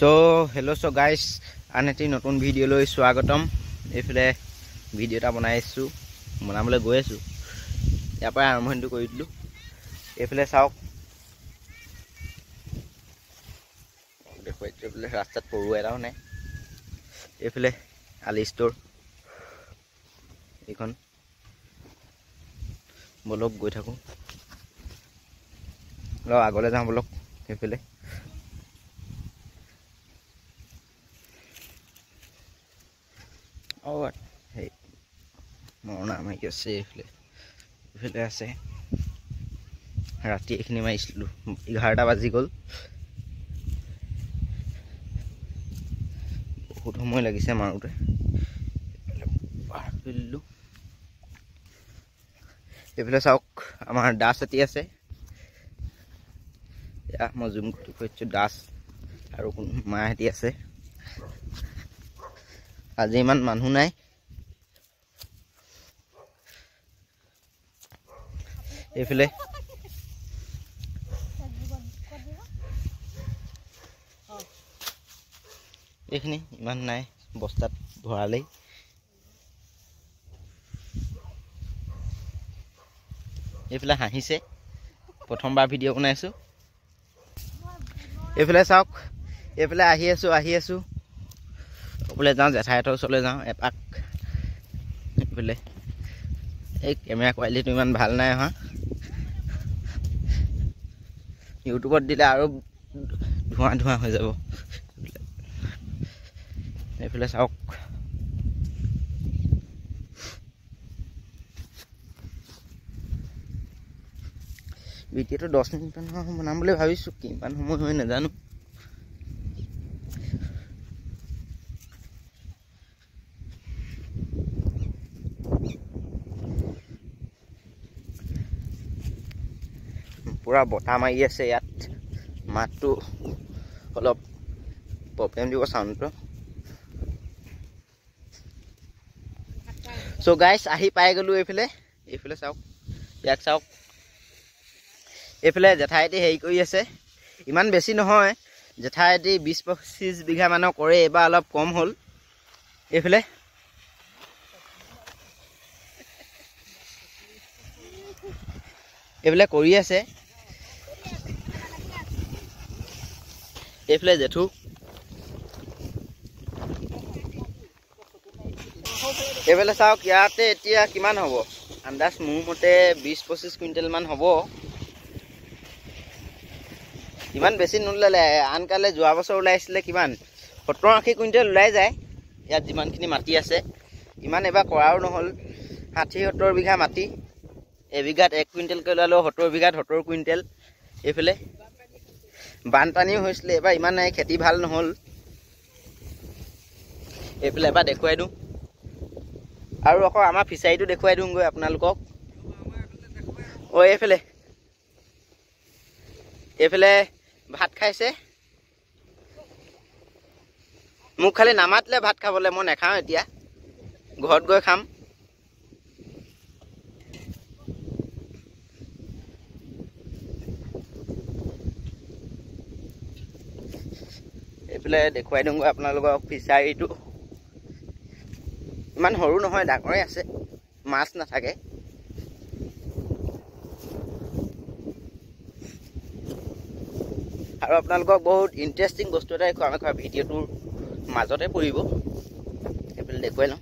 Hello guys, আনটি নতুন video লৈ স্বাগতম। এফালে ভিডিও এটা বনাই আছো, বনাবলৈ গৈ আছো। ইয়াৰ পৰা আৰম্ভণিটো কৰি দিলো। এফালে চাওক, দেখুৱাই এফালে ৰাস্তাত পৰুৱা এটাও নাই। এফালে আলি ষ্টৰ এইখন, বলক গৈ থাকো। আগলৈ যাওঁ বলক। এফালে hey মৰণা মাৰি আছে। এফালে আছে ৰাতি এইখিনি মাৰিছিলো, 11টা বাজি গ'ল। বহুত সময় লাগিছে মাৰোতে। এফালে চাওক, আমাৰ দাস এটি আছে। মই জুম কৰি কৈছো, দাস আৰু মাহেঁতি আছে। আজি ইমান মানুহ নাই। এইফালে এইখিনি ইমান নাই, বস্তাত ভৰালেই। এইফালে হাঁহিছে, প্ৰথমবাৰ ভিডিঅ' বনাইছো। এইফালে চাওক, এইফালে আহি আছো বোলে যাওঁ, জেঠাইহঁতৰ ওচৰলৈ যাওঁ এপাক। এইফালে এই কেমেৰা কোৱালিটিটো ইমান ভাল নাই অহা, ইউটিউবত দিলে আৰু ধোঁৱা হৈ যাব। এইফালে চাওক, ভিডিঅ'টো 10 মিনিটমান বনাম বুলি ভাবিছোঁ। কিমান সময় হয় নাজানো। পুৰা বতাহ মাৰি আছে ইয়াত, মাতটো অলপ প্ৰব্লেম দিব চাউণ্ডটো। গাইছ, আহি পাই গ'লো। এইফালে চাওক, ইয়াক চাওক। এইফালে জেঠাইটি হেৰি কৰি আছে, ইমান বেছি নহয়। জেঠাইটি 20-25 বিঘা মানৰ কৰে, এইবাৰ অলপ কম হ'ল। এইফালে কৰি আছে। এইফালে জেঠু। এইফালে চাওক, ইয়াতে এতিয়া কিমান হ'ব আন্দাজ, মোৰ মতে 20-25 কুইণ্টেল মান হ'ব। ইমান বেছি নোলালে। আনকালে যোৱা বছৰ ওলাইছিলে কিমান 70-80 কুইণ্টেল ওলাই যায়। ইয়াত যিমানখিনি মাটি আছে, ইমান এবাৰ কৰাও নহ'ল। 60-70 বিঘা মাটি, এবিঘাত 1 কুইণ্টেলকৈ ওলালেও 70 বিঘাত 70 কুইণ্টেল। এইফালে বানপানীও হৈছিলে, এবাৰ ইমান নাই, খেতি ভাল নহ'ল। এইফালে এবাৰ দেখুৱাই দিওঁ, আৰু আকৌ আমাৰ ফিচাৰীটো দেখুৱাই দিওঁগৈ আপোনালোকক। এইফালে ভাত খাইছে। মোক খালি নামাতিলে ভাত খাবলৈ, মই নাখাওঁ। এতিয়া ঘৰত গৈ খাম। এইফালে দেখুৱাই দিওঁগৈ আপোনালোকক ফিচাৰীটো। ইমান সৰু নহয়, ডাঙৰে আছে, মাছ নাথাকে। আৰু আপোনালোকক বহুত ইণ্টাৰেষ্টিং বস্তু এটা দেখুৱাম, ভিডিঅ'টোৰ মাজতে পৰিব। এইফালে দেখুৱাই লওঁ।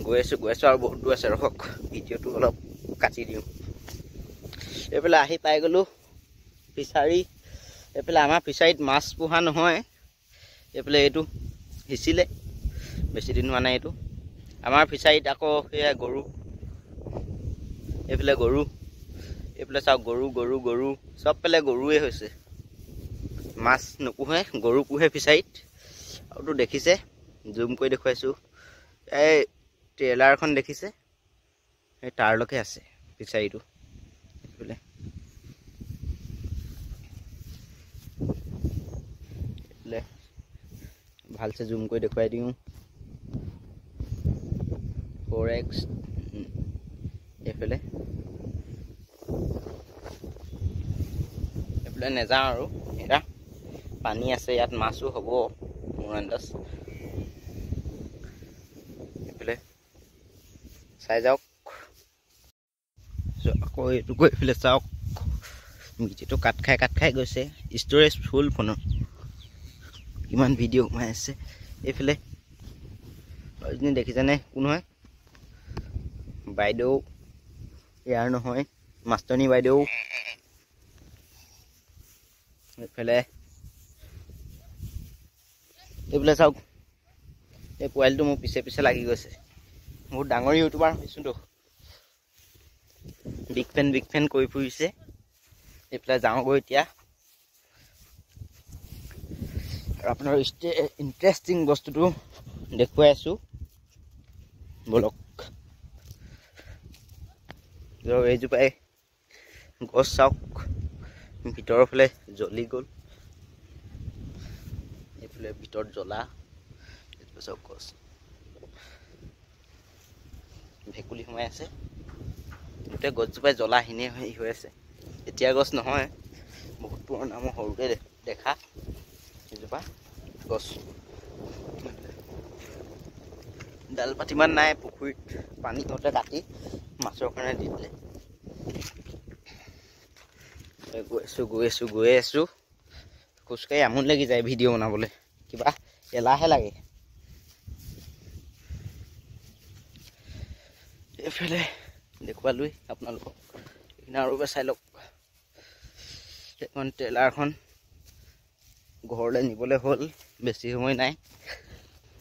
গৈ আছো আৰু বহুত দূৰ আছে, ৰখক ভিডিঅ'টো অলপ কাটি দিওঁ। এইফালে আহি পাই গ'লো ফিচাৰী। এইফালে আমাৰ ফিচাৰীত মাছ পোহা নহয়। এইফালে এইটো সিঁচিলে, বেছি দিন হোৱা নাই এইটো। আমাৰ ফিচাৰীত আকৌ সেয়া গৰু। এইফালে গৰু। এইফালে চাওক, গৰু চব পেলে গৰুৱে হৈছে। মাছ নোপোহে, গৰু পোহে ফিচাৰীত। আৰুতো দেখিছে, জুম কৰি দেখুৱাইছোঁ, এই ট্ৰেইলাৰখন দেখিছে, সেই তাৰলৈকে আছে ফিচাৰীটো। এইফালে ভালছে জুম কৰি দেখুৱাই দিওঁ। 4x এইফালে নেযাওঁ আৰু এৰা পানী আছে ইয়াত, মাছো হ'ব মোৰ আন্দাজ। এইফালে চাই যাওক, আকৌ এইটো গৈ এইফালে চাওক, মিটিটো কাট খাই গৈছে, ষ্ট'ৰেজ ফুল ফোনৰ, কিমান ভিডিঅ' সোমাই আছে। এইফালে দেখিছেনে কোন হয়? বাইদেউ, ইয়াৰ নহয়, মাষ্টনী বাইদেউ। এইফালে চাওক, এই পোৱালিটো মোৰ পিছে পিছে লাগি গৈছে। বহুত ডাঙৰ ইউটিউবাৰ হৈছোঁতো, বিগ ফেন কৰি ফুৰিছে। এইফালে যাওঁগৈ এতিয়া, আৰু আপোনাৰ ইণ্টাৰেষ্টিং বস্তুটো দেখুৱাই আছোঁ বলক। এইজোপাই গছ চাওক, ভিতৰৰ ফালে জ্বলি গ'ল, এইফালে ভিতৰত জ্বলা, চাওক গছ, ভেকুলী সোমাই আছে, গোটেই গছজোপাই জ্বলাহীনে হৈ আছে। এতিয়া গছ নহয়, বহুত পুৰণা, মই সৰুতে দেখা এজোপা গছ। ডাল পাত ইমান নাই, পুখুৰীত পানী হওঁতে কাটি মাছৰ কাৰণে দি দিলে। গৈ আছোঁ খোজকাঢ়ি আমনি লাগি যায়, ভিডিঅ' বনাবলৈ কিবা এলাহে লাগে। এইফালে দেখুৱালোৱেই আপোনালোকক, এইখিনি আৰু চাই লওক। এখন ট্ৰেইলাৰখন ঘৰলৈ নিবলৈ হ'ল, বেছি সময় নাই,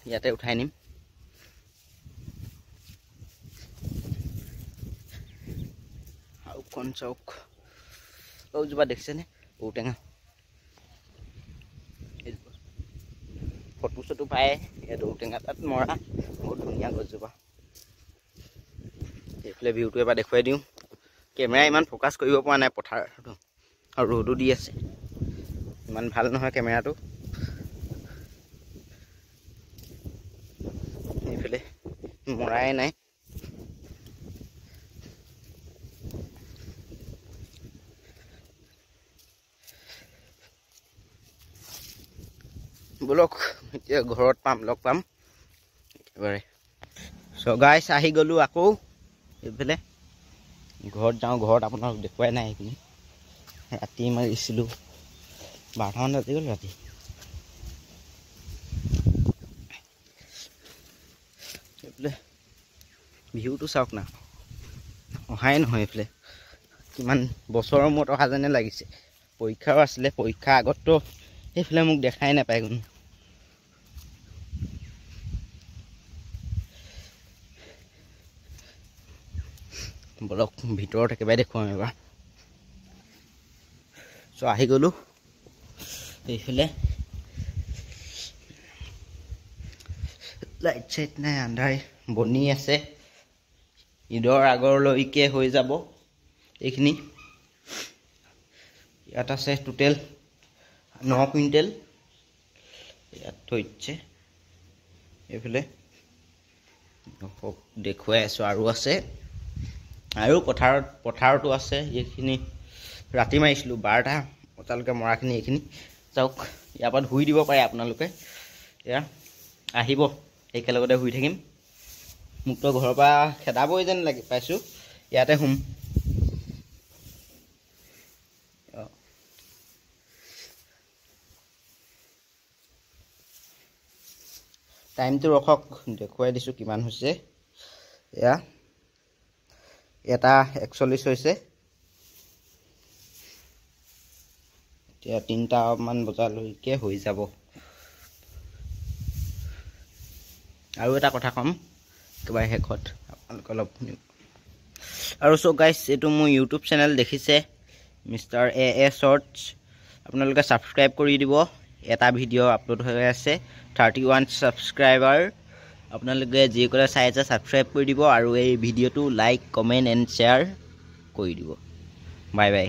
ইয়াতে উঠাই নিম। আৰুখন চাওক, জোপা দেখিছেনে? ঔটেঙা, ফটো চটো পায় ইয়াত, ঔটেঙা তাত মৰা, বহুত ধুনীয়া গছজোপা। এইফালে ভিউটো এবাৰ দেখুৱাই দিওঁ। কেমেৰা ইমান ফ'কাছ কৰিব পৰা নাই পথাৰটো, আৰু ৰ'দো দি আছে, ইমান ভাল নহয় কেমেৰাটো। এইফালে মৰাই নাই, বলক এতিয়া ঘৰত লগ পাম একেবাৰে। চ' গাইছ, আহি গ'লোঁ আকৌ এইফালে, ঘৰত যাওঁ। ঘৰত আপোনালোক দেখুৱাই নাই, সেইখিনি ৰাতি মাৰিছিলোঁ, 12টামান বাজি গ'ল ৰাতি। এইফালে ভিউটো চাওক না, অহাই নহয় এইফালে, কিমান বছৰৰ মূৰত অহা যেনে লাগিছে। পৰীক্ষাও আছিলে, পৰীক্ষা আগততো সেইফালে মোক দেখাই নাপায় কোনো। বলক ভিতৰত একেবাৰে দেখুৱাম এবাৰ। চ' আহি গ'লোঁ এইফালে, লাইট চাইট নাই, আন্ধাৰ বনি আছে, ঈদৰ আগৰলৈকে হৈ যাব এইখিনি। ইয়াত আছে টোটেল 9 কুইণ্টেল ইয়াত থৈ দিছে। এইফালে দেখুৱাই আছোঁ, আৰু আছে, আৰু পথাৰতো আছে। এইখিনি ৰাতি মাৰিছিলোঁ, 12টা বজালৈকে মৰাখিনি এইখিনি চাওক। ইয়াৰ পৰা ধুই দিব পাৰে আপোনালোকে, এয়া আহিব, একেলগতে শুই থাকিম। মোকতো ঘৰৰ পৰা খেদাবই যেন লাগি পাইছোঁ, ইয়াতে শুম। টাইমটো ৰখক, দেখুৱাই দিছোঁ কিমান হৈছে। এয়া এটা 41 হৈছে, এতিয়া 3টামান বজালৈকে হৈ যাব। আৰু এটা কথা ক'ম একেবাৰে শেষত, আপোনালোকে অলপ শুনিব। আৰু চ' গাইছ, এইটো মোৰ ইউটিউব চেনেল দেখিছে, মিষ্টাৰ AA Shorts, আপোনালোকে ছাবস্ক্ৰাইব কৰি দিব। এটা ভিডিঅ' আপলোড হৈ আছে, 31 ছাবস্ক্ৰাইবাৰ। আপোনালোকে যিসকলে চাই আছে ছাবস্ক্ৰাইব কৰি দিব, আৰু এই ভিডিঅ'টো লাইক, কমেণ্ট এণ্ড শ্বেয়াৰ কৰি দিব। Bye bye.